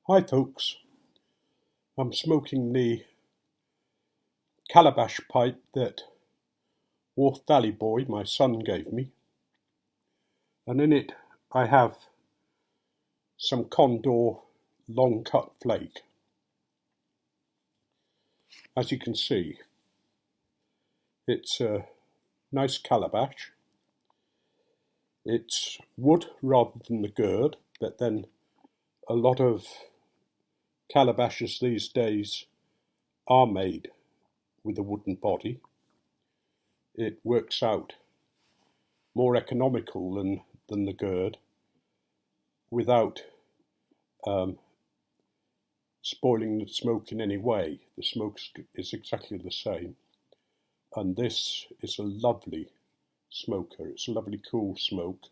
Hi folks, I'm smoking the calabash pipe that Wharf Valley Boy, my son, gave me, and in it I have some Condor long cut flake. As you can see, it's a nice calabash. It's wood rather than the gourd, but then a lot of calabashes these days are made with a wooden body. It works out more economical than the gourd without spoiling the smoke in any way. The smoke is exactly the same. And this is a lovely smoker. It's a lovely cool smoke.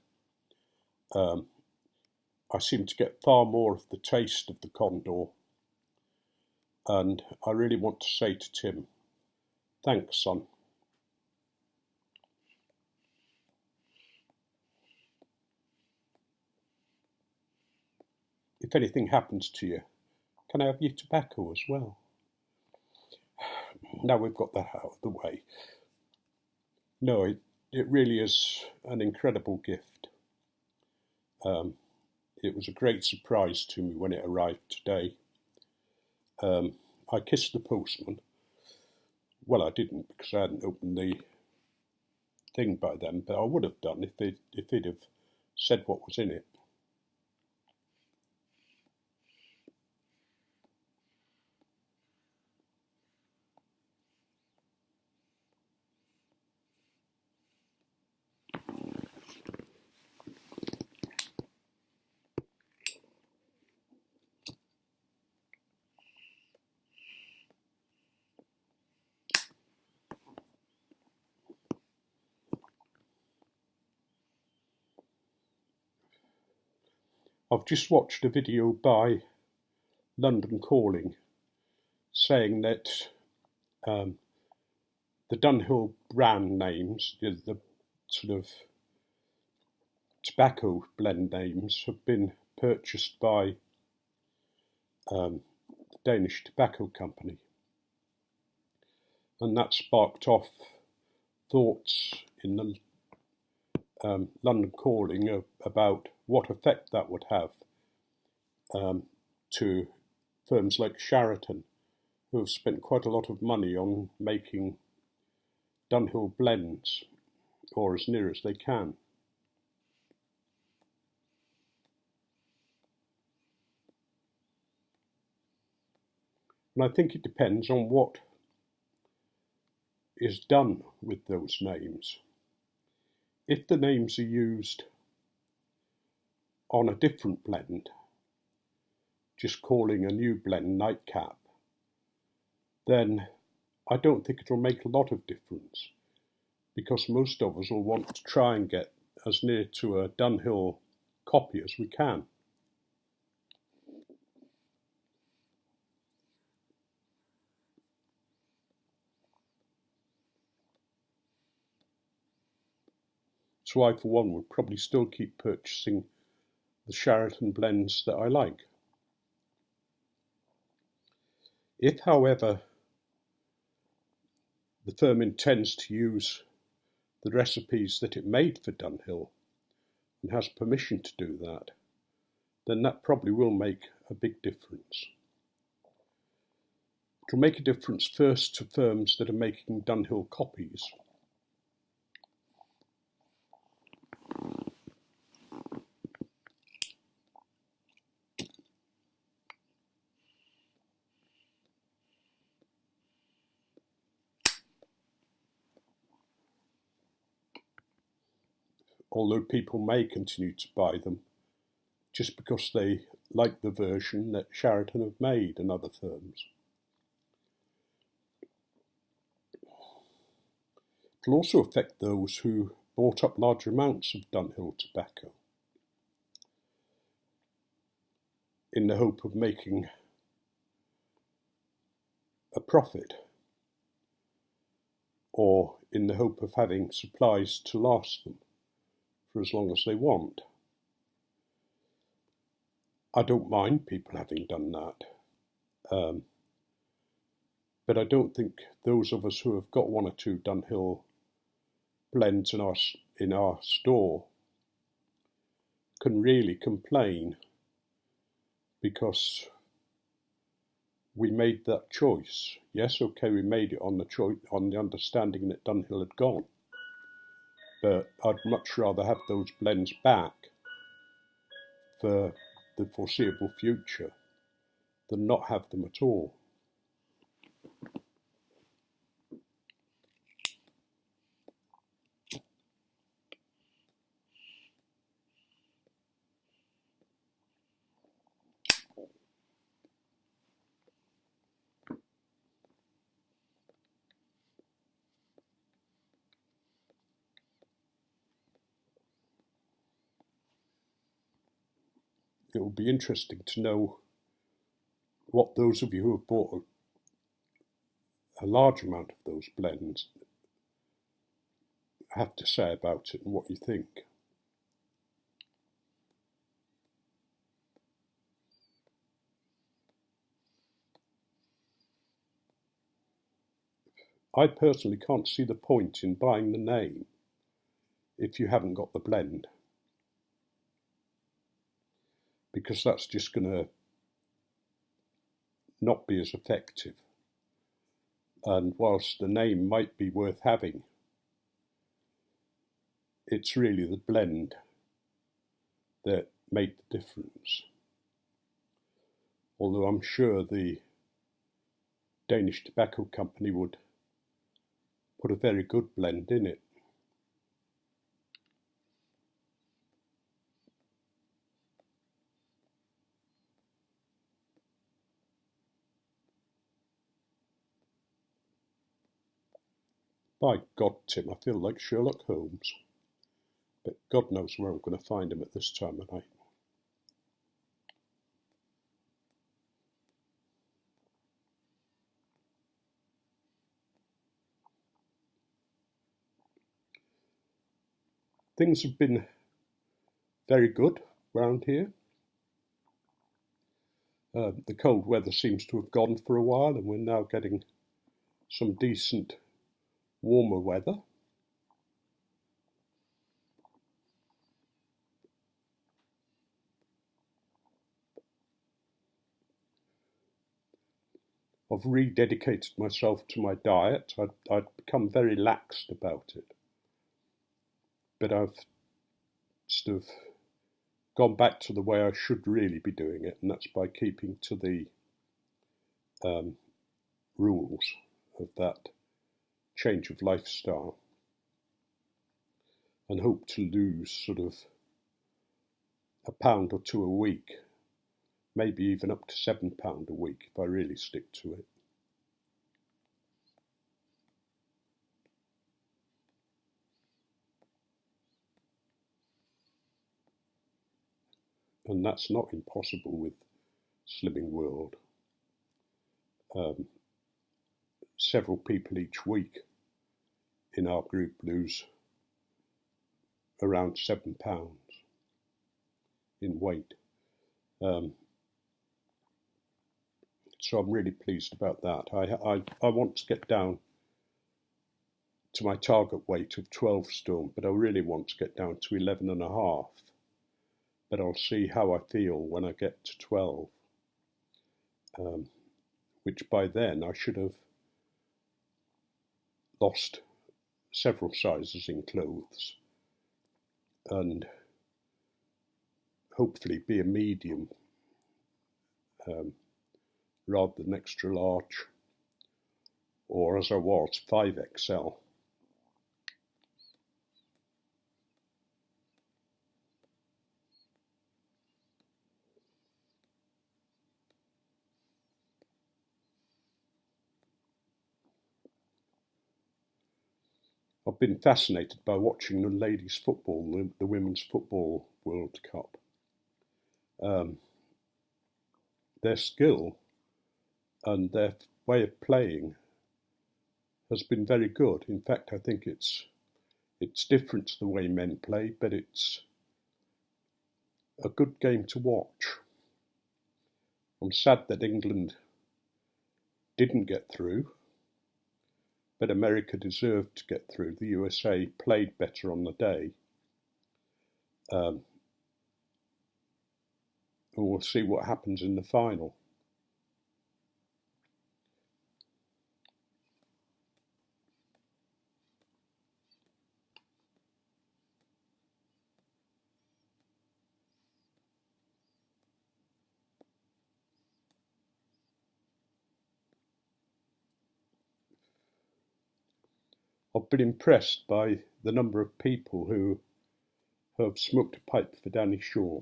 I seem to get far more of the taste of the Condor. And I really want to say to Tim, thanks, son. If anything happens to you, can I have your tobacco as well? Now we've got that out of the way. No, it really is an incredible gift. It was a great surprise to me when it arrived today. I kissed the postman. Well, I didn't because I hadn't opened the thing by then, but I would have done if they'd have said what was in it. I've just watched a video by London Calling saying that the Dunhill brand names, the sort of tobacco blend names, have been purchased by the Danish Tobacco Company. And that sparked off thoughts in the London Calling about what effect that would have to firms like Sharaton, who have spent quite a lot of money on making Dunhill blends, or as near as they can. And I think it depends on what is done with those names. If the names are used on a different blend, just calling a new blend Nightcap, then I don't think it'll make a lot of difference, because most of us will want to try and get as near to a Dunhill copy as we can. So I, for one, would probably still keep purchasing the Sharaton blends that I like. If, however, the firm intends to use the recipes that it made for Dunhill and has permission to do that, then that probably will make a big difference. It will make a difference first to firms that are making Dunhill copies. Although people may continue to buy them just because they like the version that Sharaton have made and other firms. It will also affect those who bought up large amounts of Dunhill tobacco in the hope of making a profit, or in the hope of having supplies to last them for as long as they want. I don't mind people having done that. Um, but I don't think those of us who have got one or two Dunhill blends in our store can really complain, because we made that choice. Yes, okay, we made it on the understanding that Dunhill had gone, but I'd much rather have those blends back for the foreseeable future than not have them at all. It will be interesting to know what those of you who have bought a large amount of those blends have to say about it and what you think. I personally can't see the point in buying the name if you haven't got the blend, because that's just going to not be as effective. And whilst the name might be worth having, it's really the blend that made the difference. Although I'm sure the Danish Tobacco Company would put a very good blend in it. By God, Tim, I feel like Sherlock Holmes, but God knows where I'm going to find him at this time of night. Things have been very good round here. The cold weather seems to have gone for a while, and we're now getting some decent warmer weather. I've rededicated myself to my diet. I'd become very laxed about it, but I've sort of gone back to the way I should really be doing it, and that's by keeping to the rules of that change of lifestyle, and hope to lose sort of a pound or two a week, maybe even up to £7 a week if I really stick to it. And that's not impossible with Slimming World. Several people each week in our group lose around £7 in weight. So I'm really pleased about that. I want to get down to my target weight of 12 stone, but I really want to get down to 11.5. But I'll see how I feel when I get to 12, which by then I should have lost several sizes in clothes and hopefully be a medium rather than extra large, or as I was, 5XL. I've been fascinated by watching the ladies' football, the Women's Football World Cup. Their skill and their way of playing has been very good. In fact, I think it's different to the way men play, but it's a good game to watch. I'm sad that England didn't get through, but America deserved to get through. The USA played better on the day. And we'll see what happens in the final. I've been impressed by the number of people who have smoked a pipe for Danny Shaw.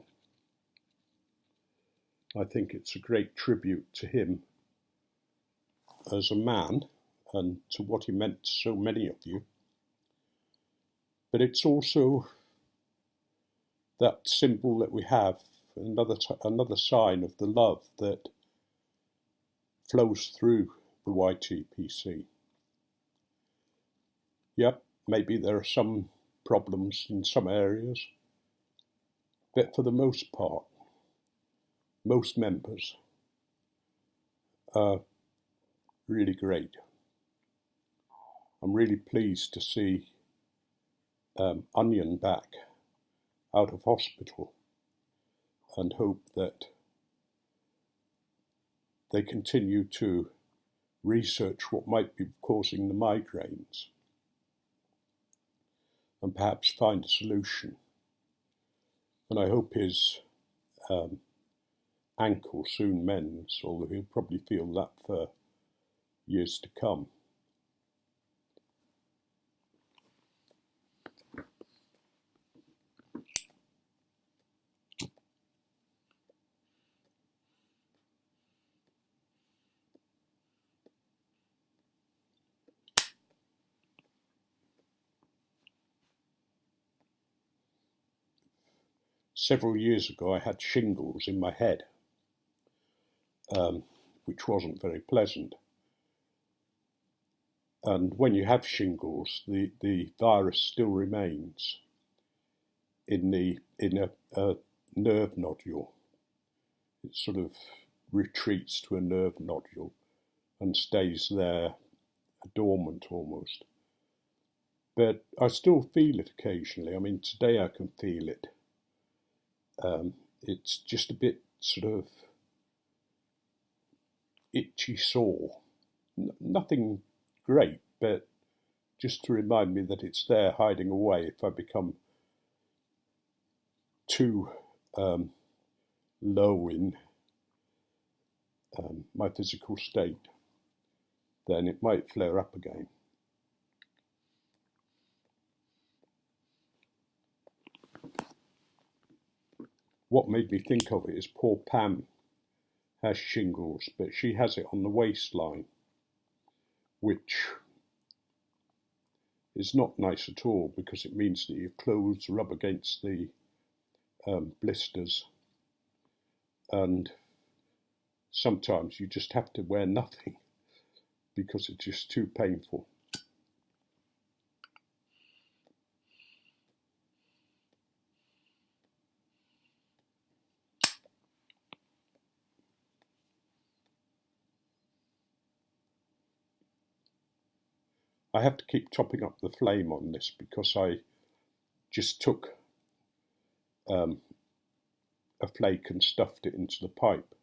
I think it's a great tribute to him as a man and to what he meant to so many of you. But it's also that symbol that we have, another sign of the love that flows through the YTPC. Yep, maybe there are some problems in some areas, but for the most part, most members are really great. I'm really pleased to see Onion back out of hospital and hope that they continue to research what might be causing the migraines and perhaps find a solution. And I hope his ankle soon mends, although he'll probably feel that for years to come. Several years ago, I had shingles in my head, which wasn't very pleasant. And when you have shingles, the virus still remains in a nerve nodule. It sort of retreats to a nerve nodule and stays there, dormant almost. But I still feel it occasionally. I mean, today I can feel it. It's just a bit sort of itchy sore. Nothing great, but just to remind me that it's there hiding away if I become too low in my physical state, then it might flare up again. What made me think of it is poor Pam has shingles, but she has it on the waistline, which is not nice at all because it means that your clothes rub against the blisters, and sometimes you just have to wear nothing because it's just too painful. I have to keep topping up the flame on this because I just took a flake and stuffed it into the pipe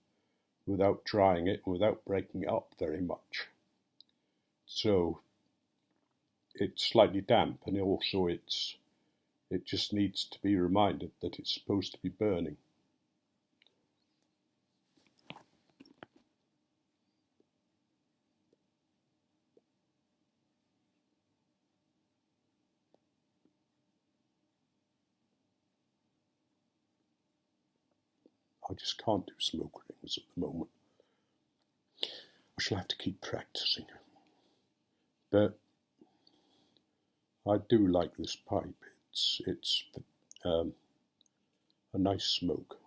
without drying it and without breaking it up very much. So it's slightly damp, and also it just needs to be reminded that it's supposed to be burning. I just can't do smoke rings at the moment. I shall have to keep practicing. But I do like this pipe. It's a nice smoke.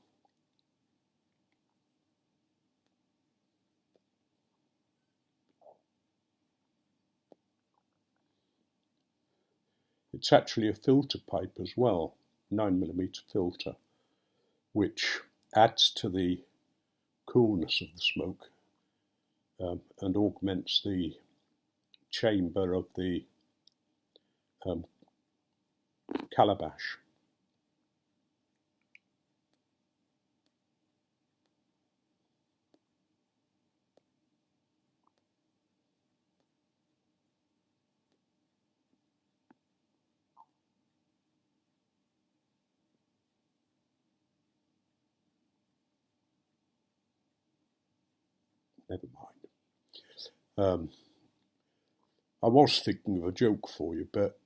It's actually a filter pipe as well, 9mm filter, which adds to the coolness of the smoke and augments the chamber of the calabash. Never mind. I was thinking of a joke for you, but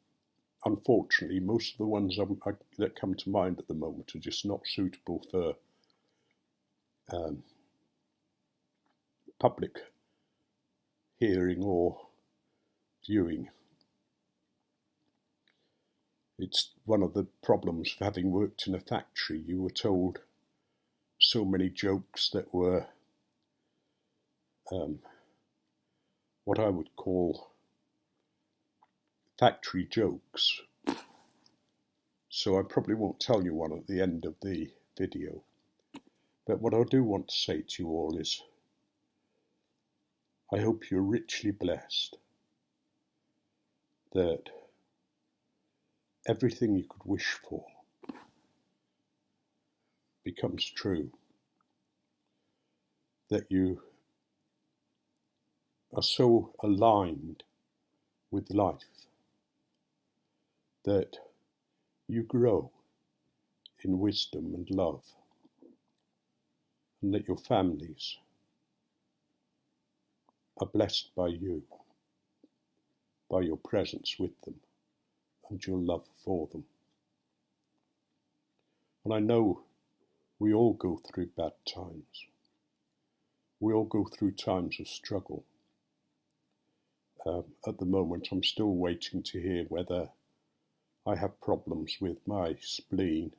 unfortunately, most of the ones that come to mind at the moment are just not suitable for public hearing or viewing. It's one of the problems of having worked in a factory. You were told so many jokes that were what I would call factory jokes. So I probably won't tell you one at the end of the video. But what I do want to say to you all is, I hope you're richly blessed, that everything you could wish for becomes true, that you are so aligned with life that you grow in wisdom and love, and that your families are blessed by you, by your presence with them and your love for them. And I know we all go through bad times. We all go through times of struggle. At the moment, I'm still waiting to hear whether I have problems with my spleen,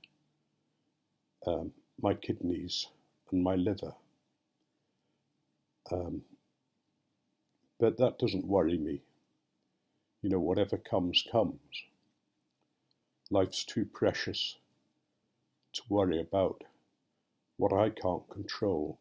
my kidneys and my liver. But that doesn't worry me. You know, whatever comes, comes. Life's too precious to worry about what I can't control.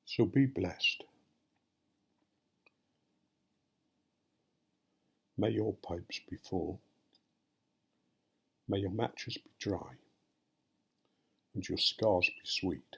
So be blessed. May your pipes be full. May your matches be dry, and your scars be sweet.